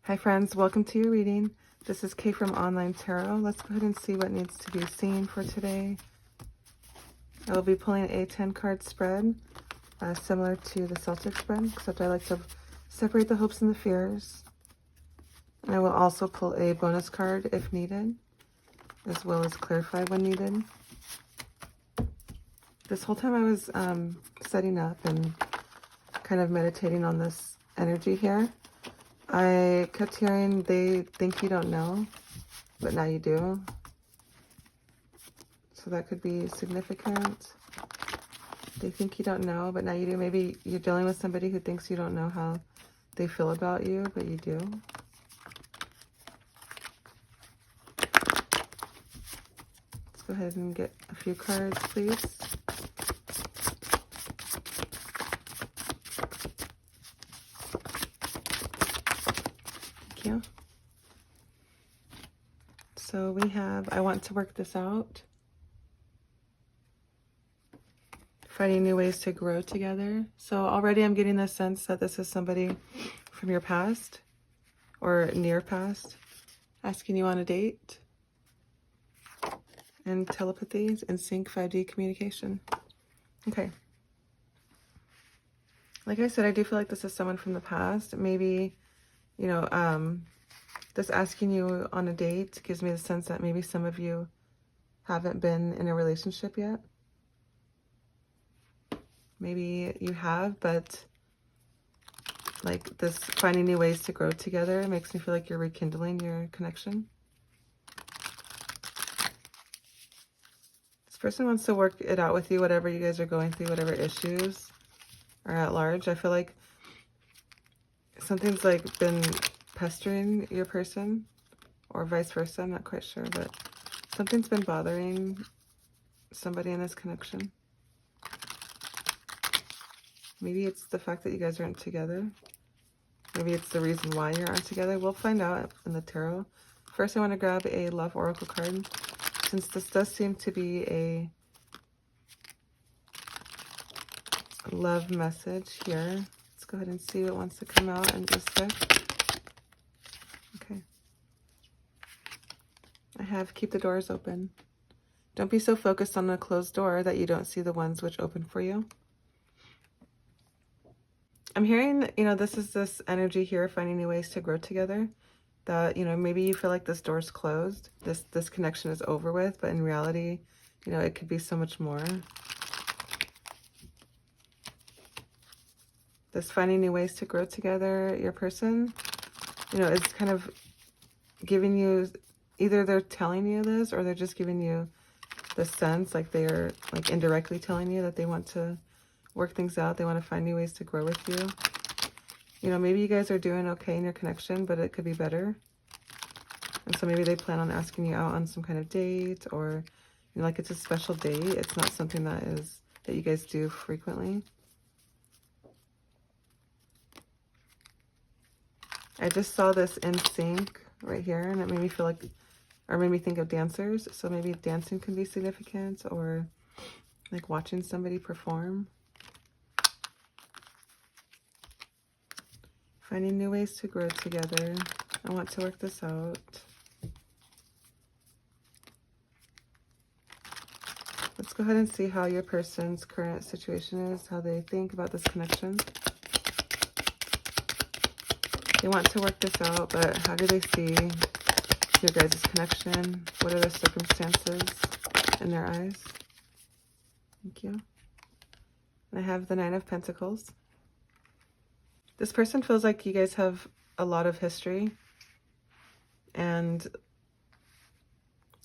Hi friends, welcome to your reading. This is Kay from Online Tarot. Let's go ahead and see what needs to be seen for today. I will be pulling a 10 card spread, similar to the Celtic spread, except I like to separate the hopes and the fears. And I will also pull a bonus card if needed, as well as clarify when needed. This whole time I was setting up and kind of meditating on this energy here. I kept hearing they think you don't know, but now you do. So that could be significant. They think you don't know, but now you do. Maybe you're dealing with somebody who thinks you don't know how they feel about you, but you do. Let's go ahead and get a few cards, please. Thank you. So we have, I want to work this out. Finding new ways to grow together. So already I'm getting the sense that this is somebody from your past or near past asking you on a date. And telepathy and sync 5D communication. Okay. Like I said, I do feel like this is someone from the past. Maybe, you know, this asking you on a date gives me the sense that maybe some of you haven't been in a relationship yet. Maybe you have, but like this finding new ways to grow together makes me feel like you're rekindling your connection. This person wants to work it out with you, whatever you guys are going through, whatever issues are at large. I feel like something's like been pestering your person, or vice versa. I'm not quite sure, but something's been bothering somebody in this connection. Maybe it's the fact that you guys aren't together. Maybe it's the reason why you aren't together. We'll find out in the tarot. First, I want to grab a love oracle card. Since this does seem to be a love message here, let's go ahead and see what wants to come out in this deck. Okay. I have keep the doors open. Don't be so focused on the closed door that you don't see the ones which open for you. I'm hearing, you know, this is this energy here, finding new ways to grow together. That, you know, maybe you feel like this door's closed, this connection is over with, but in reality, you know, it could be so much more. This finding new ways to grow together, your person, you know, is kind of giving you, either they're telling you this or they're just giving you the sense, like they're like indirectly telling you that they want to work things out. They want to find new ways to grow with you. You know, maybe you guys are doing okay in your connection, but it could be better. And so maybe they plan on asking you out on some kind of date, or, you know, like it's a special date. It's not something that you guys do frequently. I just saw this in sync right here, and it made me feel like, or made me think of dancers. So maybe dancing can be significant, or like watching somebody perform. Finding new ways to grow together. I want to work this out. Let's go ahead and see how your person's current situation is, how they think about this connection. They want to work this out, but how do they see your guys' connection? What are the circumstances in their eyes? Thank you. And I have the Nine of Pentacles. This person feels like you guys have a lot of history, and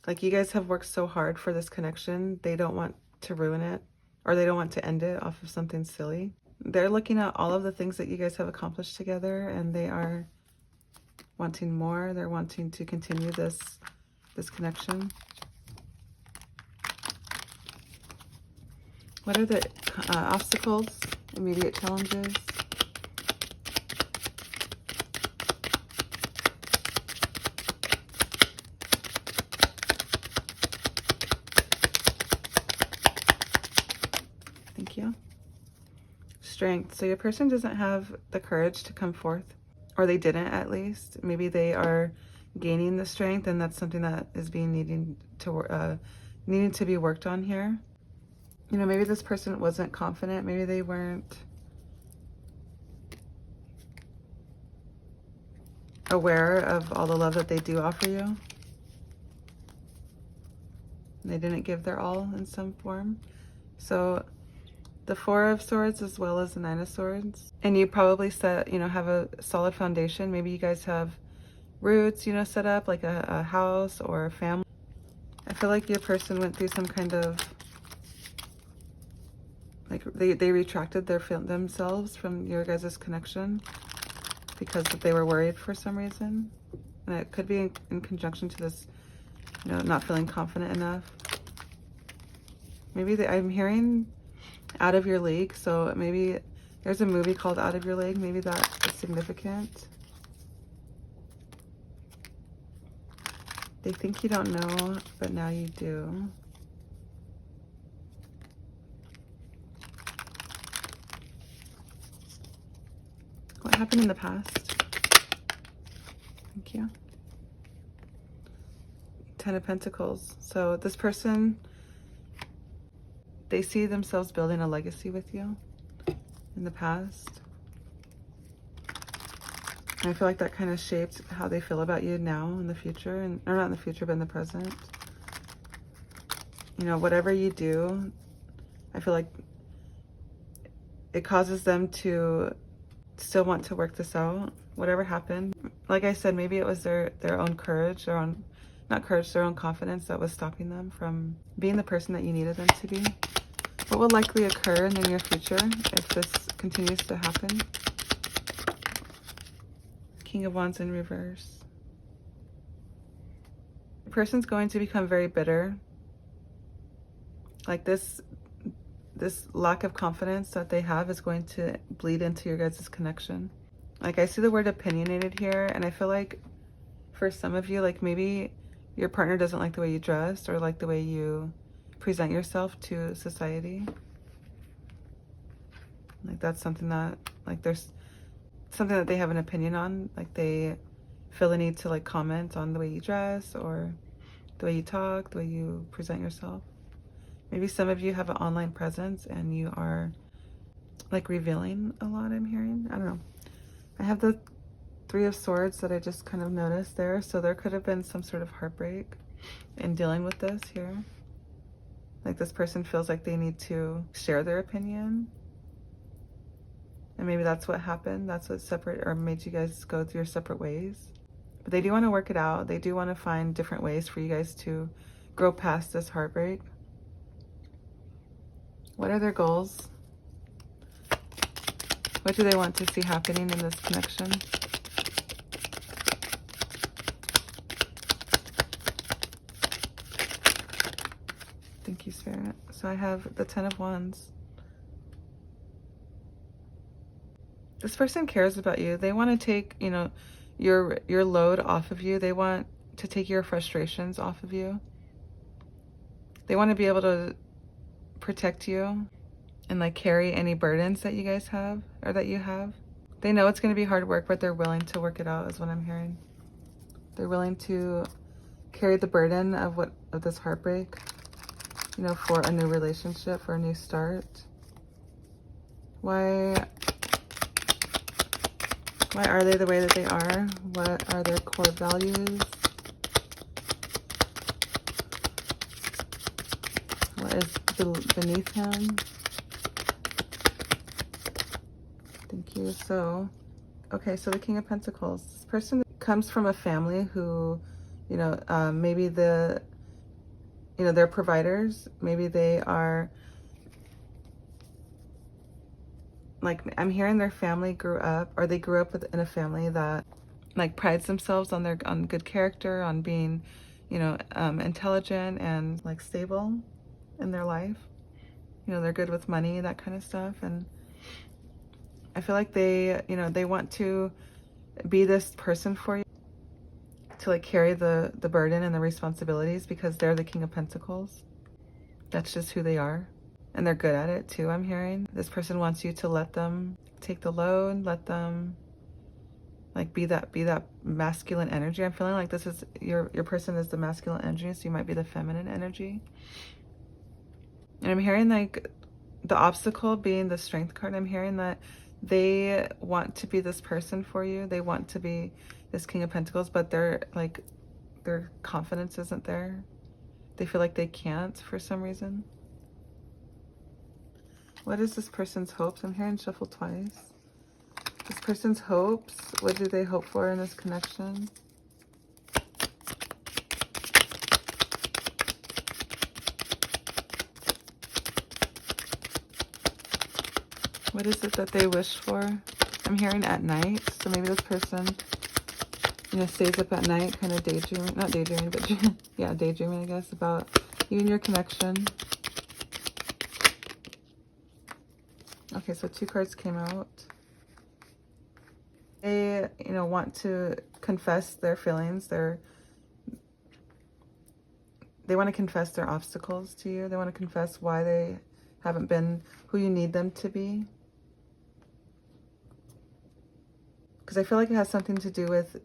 like you guys have worked so hard for this connection. They don't want to ruin it, or they don't want to end it off of something silly. They're looking at all of the things that you guys have accomplished together, and they are wanting more. They're wanting to continue this connection. What are the obstacles, immediate challenges? Thank you. Strength. So your person doesn't have the courage to come forth, or they didn't at least. Maybe they are gaining the strength, and that's something that is being needing to be worked on here. You know, maybe this person wasn't confident. Maybe they weren't aware of all the love that they do offer you. They didn't give their all in some form. So the Four of Swords as well as the Nine of Swords. And you probably have a solid foundation. Maybe you guys have roots, set up like a house or a family. I feel like your person went through some kind of, like they retracted themselves from your guys' connection because they were worried for some reason. And it could be in conjunction to this, not feeling confident enough. Maybe I'm hearing out of your league. So maybe there's a movie called Out of Your League. Maybe that is significant. They think you don't know, but now you do. What happened in the past? Thank you. Ten of Pentacles. So this person, they see themselves building a legacy with you in the past. And I feel like that kind of shaped how they feel about you now in the future, or not in the future, but in the present. Whatever you do, I feel like it causes them to still want to work this out, whatever happened. Like I said, maybe it was their own courage, their own confidence that was stopping them from being the person that you needed them to be. What will likely occur in the near future if this continues to happen? King of Wands in reverse. The person's going to become very bitter. Like this lack of confidence that they have is going to bleed into your guys' connection. Like I see the word opinionated here, and I feel like for some of you, like maybe your partner doesn't like the way you dress or like the way you present yourself to society. Like that's something that, like there's something that they have an opinion on. Like they feel the need to like comment on the way you dress or the way you talk, the way you present yourself. Maybe some of you have an online presence and you are like revealing a lot, I'm hearing. I don't know. I have the Three of Swords that I just kind of noticed there. So there could have been some sort of heartbreak in dealing with this here. Like this person feels like they need to share their opinion. And maybe that's what happened. That's what made you guys go your separate ways. But they do want to work it out. They do want to find different ways for you guys to grow past this heartbreak. What are their goals? What do they want to see happening in this connection? Thank you, Spirit. So I have the Ten of Wands. This person cares about you. They want to take, your load off of you. They want to take your frustrations off of you. They want to be able to protect you and like carry any burdens that you guys have or that you have. They know it's going to be hard work, but they're willing to work it out is what I'm hearing. They're willing to carry the burden of this heartbreak, for a new relationship, for a new start. Why are they the way that they are? What are their core values? What is beneath him? Thank you. So, okay, so the King of Pentacles. This person comes from a family who, maybe they're providers. Maybe they are, like, I'm hearing their family grew up in a family that like prides themselves on good character, on being, intelligent and like stable in their life. They're good with money, that kind of stuff. And I feel like they want to be this person for you, to like carry the burden and the responsibilities because they're the King of Pentacles. That's just who they are. And they're good at it too, I'm hearing. This person wants you to let them take the load, let them Like be that masculine energy. I'm feeling like this is your person is the masculine energy, so you might be the feminine energy. And I'm hearing like the obstacle being the strength card. I'm hearing that they want to be this person for you. They want to be this King of Pentacles, but they're like, their confidence isn't there. They feel like they can't for some reason. What is this person's hopes? I'm hearing shuffle twice. This person's hopes, what do they hope for in this connection? What is it that they wish for? I'm hearing at night. So maybe this person, you know, stays up at night, kind of daydreaming. Not daydreaming, but yeah, daydreaming, I guess, about you and your connection. Okay, so 2 cards came out. They, you know, want to confess their feelings. They want to confess their obstacles to you. They want to confess why they haven't been who you need them to be. Because I feel like it has something to do with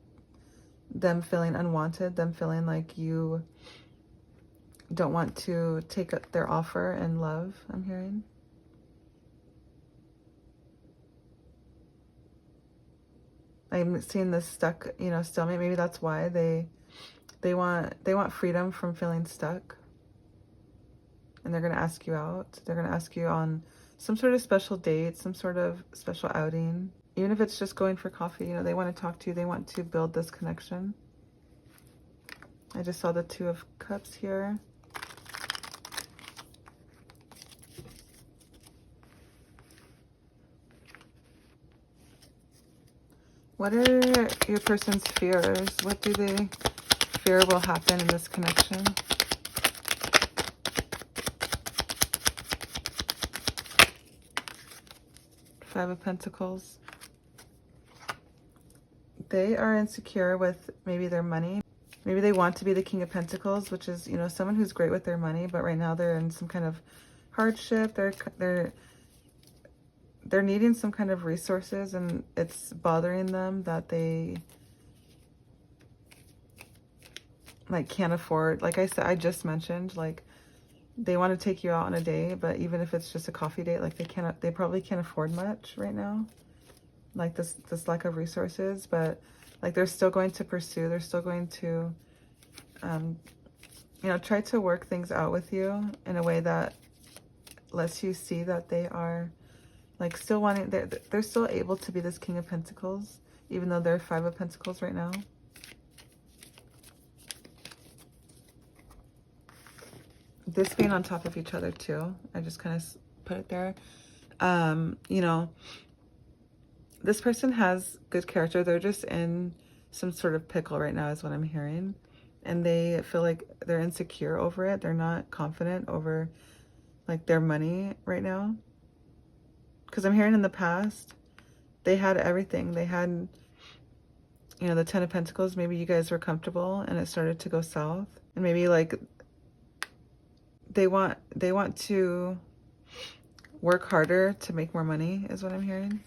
them feeling unwanted, them feeling like you don't want to take their offer and love, I'm hearing. I'm seeing this stuck, you know, stalemate. Maybe that's why they want freedom from feeling stuck. And they're going to ask you out. They're going to ask you on some sort of special date, some sort of special outing. Even if it's just going for coffee, you know, they want to talk to you. They want to build this connection. I just saw the 2 of Cups here. What are your person's fears? What do they fear will happen in this connection? Five of Pentacles. They are insecure with maybe their money. Maybe they want to be the King of Pentacles, which is, you know, someone who's great with their money, but right now they're in some kind of hardship. They're needing some kind of resources, and it's bothering them that they like can't afford, like I said, I just mentioned, like they want to take you out on a date, but even if it's just a coffee date, like they probably can't afford much right now. Like this lack of resources, but like they're still going to pursue, they're still going to, you know, try to work things out with you in a way that lets you see that they are like still wanting, they're still able to be this King of Pentacles, even though they're 5 of Pentacles right now. This being on top of each other too, I just kind of put it there. You know, this person has good character. They're just in some sort of pickle right now is what I'm hearing. And they feel like they're insecure over it. They're not confident over like their money right now. Because I'm hearing in the past, they had everything. They had, you know, the 10 of Pentacles. Maybe you guys were comfortable and it started to go south. And maybe like they want to work harder to make more money is what I'm hearing.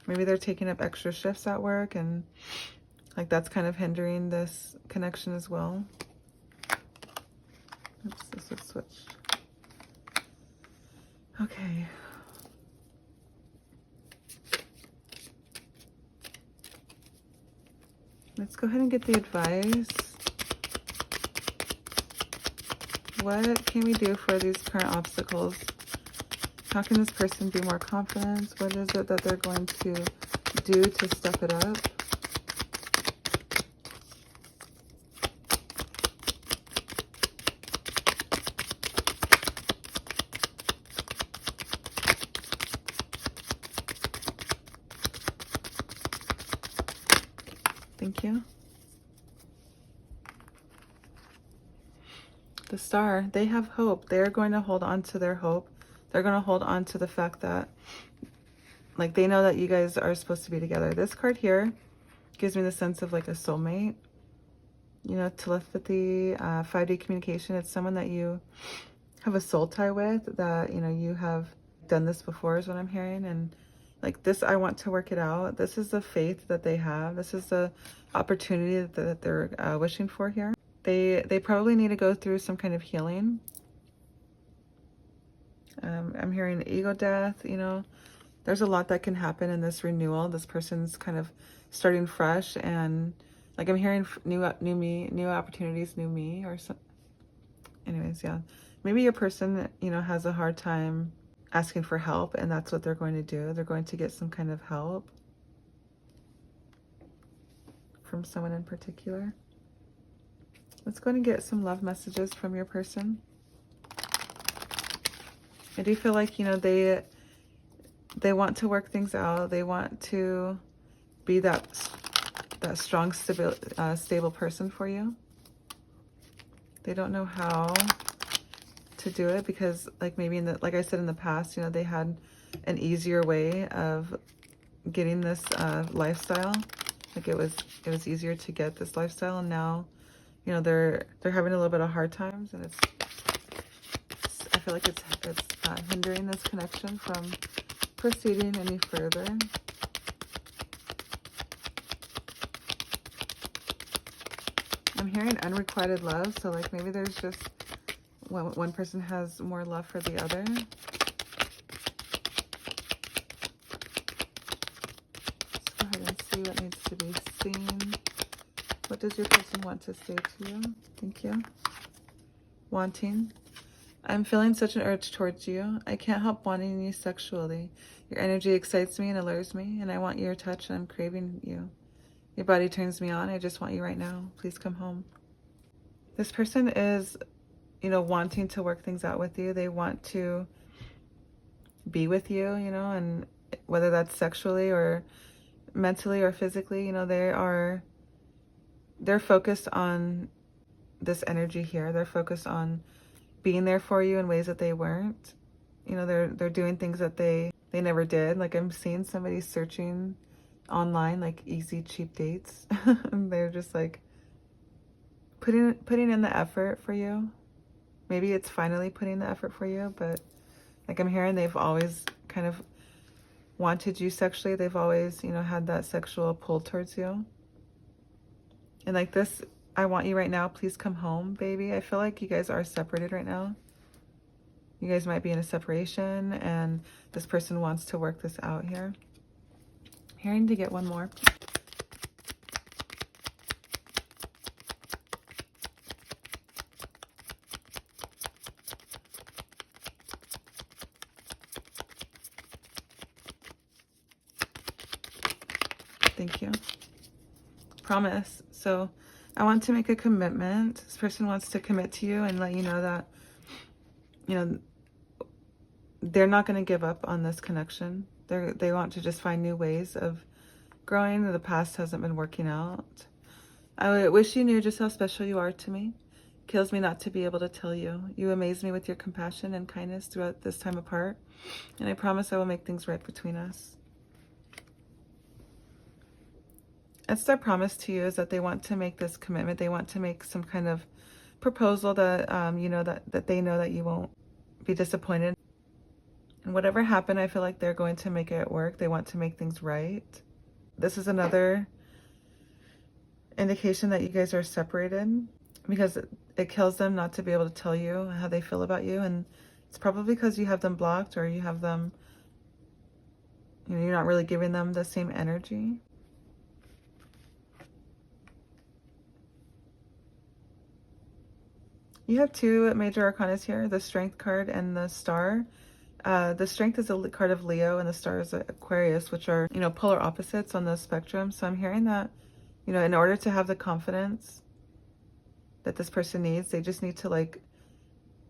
Maybe they're taking up extra shifts at work, and like that's kind of hindering this connection as well. Oops, this would switch. Okay. Let's go ahead and get the advice. What can we do for these current obstacles? How can this person be more confident? What is it that they're going to do to step it up? Thank you. The Star, they have hope. They're going to hold on to their hope. They're going to hold on to the fact that, like, they know that you guys are supposed to be together. This card here gives me the sense of, like, a soulmate. You know, telepathy, 5D communication. It's someone that you have a soul tie with, that, you know, you have done this before is what I'm hearing. And, Like this, I want to work it out. This is the faith that they have. This is the opportunity that they're wishing for here. They probably need to go through some kind of healing. I'm hearing ego death, you know. There's a lot that can happen in this renewal. This person's kind of starting fresh, and like I'm hearing new me, new opportunities, new me, or some. Anyways, yeah. Maybe your person, you know, has a hard time asking for help, and that's what they're going to do. They're going to get some kind of help from someone in particular. Let's go and get some love messages from your person. I do feel like, you know, they want to work things out. They want to be that strong, stable person for you. They don't know how to do it because, like, maybe like I said in the past, you know, they had an easier way of getting this lifestyle. Like it was easier to get this lifestyle, and now, you know, they're having a little bit of hard times, and I feel like it's hindering this connection from proceeding any further. I'm hearing unrequited love, so like maybe there's just one person has more love for the other. Let's go ahead and see what needs to be seen. What does your person want to say to you? Thank you. Wanting. I'm feeling such an urge towards you. I can't help wanting you sexually. Your energy excites me and allures me, and I want your touch, and I'm craving you. Your body turns me on. I just want you right now. Please come home. This person is, you know, wanting to work things out with you. They want to be with you, you know, and whether that's sexually or mentally or physically, you know, they're focused on this energy here. They're focused on being there for you in ways that they weren't. You know, they're doing things that they never did. Like I'm seeing somebody searching online, like easy, cheap dates. And they're just like putting in the effort for you. Maybe it's finally putting the effort for you, but like I'm hearing they've always kind of wanted you sexually. They've always, you know, had that sexual pull towards you. And like this, I want you right now. Please come home, baby. I feel like you guys are separated right now. You guys might be in a separation, and this person wants to work this out here. Hearing to get one more. Thank you. Promise. So I want to make a commitment. This person wants to commit to you and let you know that, you know, they're not going to give up on this connection. They want to just find new ways of growing. The past hasn't been working out. I wish you knew just how special you are to me. Kills me not to be able to tell you. You amaze me with your compassion and kindness throughout this time apart. And I promise I will make things right between us. That's their promise to you, is that they want to make this commitment. They want to make some kind of proposal that, you know, that they know that you won't be disappointed. And whatever happened, I feel like they're going to make it work. They want to make things right. This is another indication that you guys are separated, because it kills them not to be able to tell you how they feel about you. And it's probably because you have them blocked, or you have them, you know, you're not really giving them the same energy. You have two major arcanas here, the Strength card and the Star. The Strength is a card of Leo, and the Star is Aquarius, which are, you know, polar opposites on the spectrum. So I'm hearing that, you know, in order to have the confidence that this person needs, they just need to, like,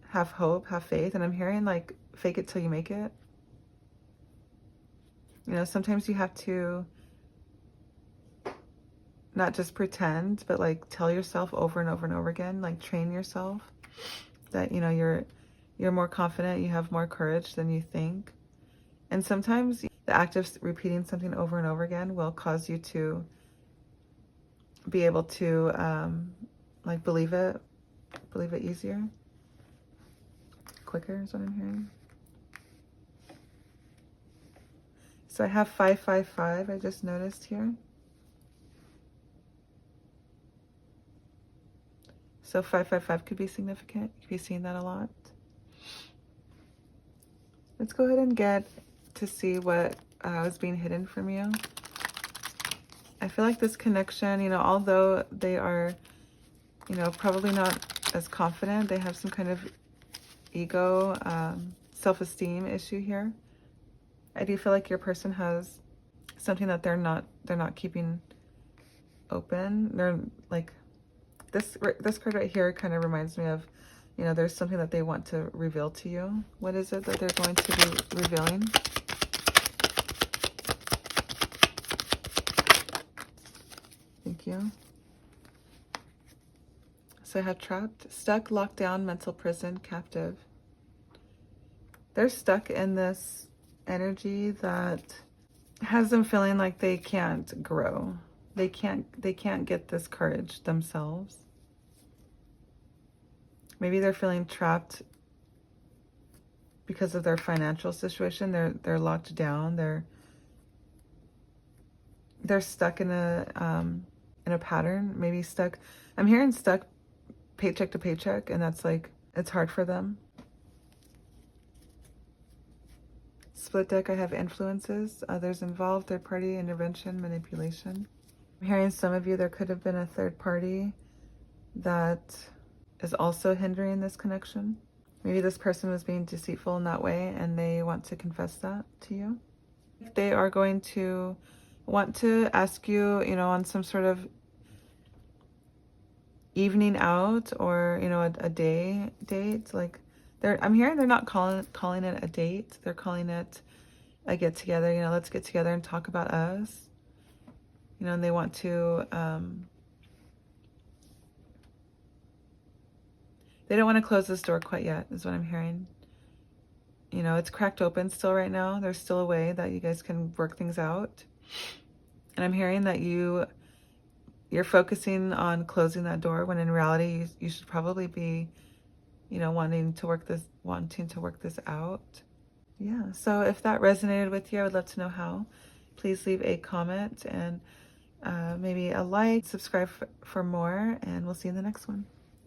have hope, have faith. And I'm hearing, like, fake it till you make it. You know, sometimes you have to not just pretend, but like tell yourself over and over and over again, like train yourself that, you know, you're more confident, you have more courage than you think. And sometimes the act of repeating something over and over again will cause you to be able to like believe it easier, quicker is what I'm hearing. So I have 555, I just noticed here. So 555 could be significant. You could be seeing that a lot. Let's go ahead and get to see what was being hidden from you. I feel like this connection, you know, although they are, you know, probably not as confident, they have some kind of ego, self-esteem issue here. I do feel like your person has something that they're not keeping open. They're like, this card right here kind of reminds me of, you know, there's something that they want to reveal to you. What is it that they're going to be revealing? Thank you. So I have trapped, stuck, locked down, mental prison, captive. They're stuck in this energy that has them feeling like they can't grow. They can't get this courage themselves. Maybe they're feeling trapped because of their financial situation. They're locked down. They're stuck in a pattern. Maybe stuck. I'm hearing stuck paycheck to paycheck, and that's like, it's hard for them. Split deck, I have influences, others involved, third party, intervention, manipulation. I'm hearing some of you, there could have been a third party that is also hindering this connection. Maybe this person was being deceitful in that way and they want to confess that to you. They are going to want to ask you, you know, on some sort of evening out, or, you know, a date. Like, I'm hearing they're not calling it a date. They're calling it a get together. You know, let's get together and talk about us. You know, and they want to, they don't want to close this door quite yet, is what I'm hearing. You know, it's cracked open still right now. There's still a way that you guys can work things out. And I'm hearing that you're focusing on closing that door, when in reality you should probably be, you know, wanting to work this out. Yeah, so if that resonated with you, I would love to know how. Please leave a comment and maybe a like, subscribe for more, and we'll see you in the next one.